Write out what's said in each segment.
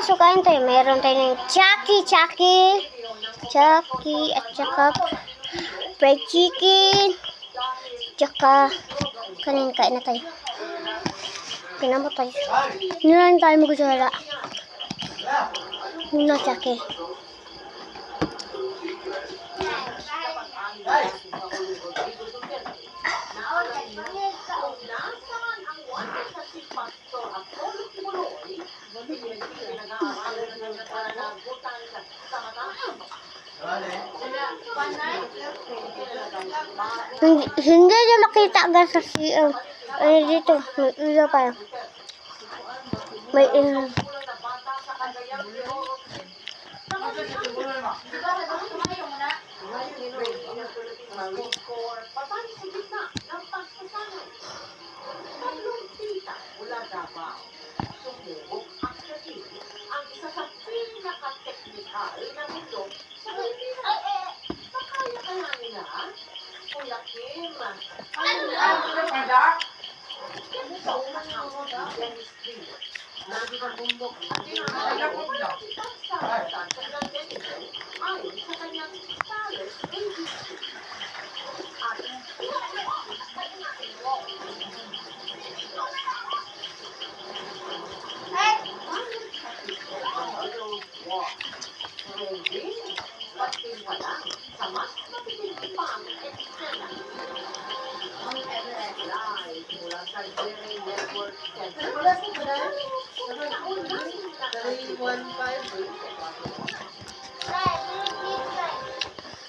So, kain tayo. Meron tayo ng Chucky, at saka fried chicken, tsaka kanin na tayo. Pinamot tayo. Nilan tayo magusala. Muna Chucky. Hindi niya makita guys sa CM. Ay dito, may ilaw pa. May ilaw.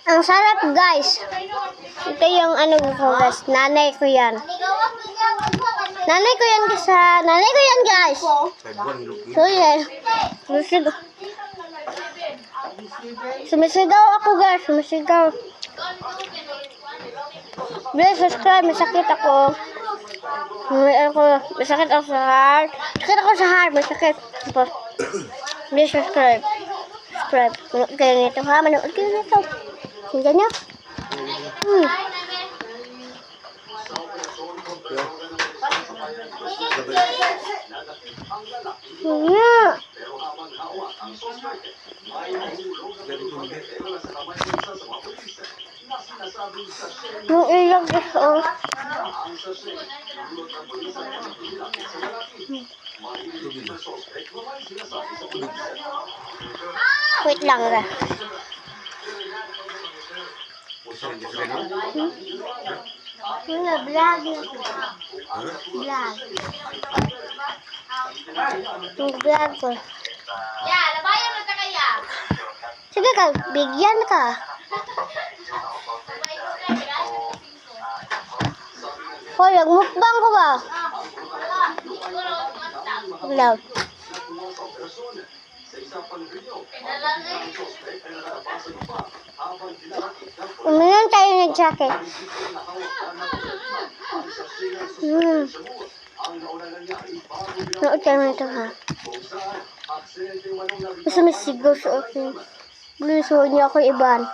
Ang sarap guys. Ito yung ano ko guys. Nanay ko yan. Nanay ko yan guys. So yan. Sumisigaw ako guys. Please subscribe. Masakit ako. Masakit ako sa heart. Masakit. Please subscribe. Manood kayo nito ha. Manood kayo nito. Tingnan nyo. Yung ilang gusto. Wait lang ra. Wala, vlog. Yung vlog ko. Ya, labayan na kaya. Sige ka, bigyan ka. Hoy, nagmukbang ko ba? Vlog. Uminom tayo ng jacket. Nood tayo nito ha. Basta may sigaw sa akin. Please, huwag niyo ako iban.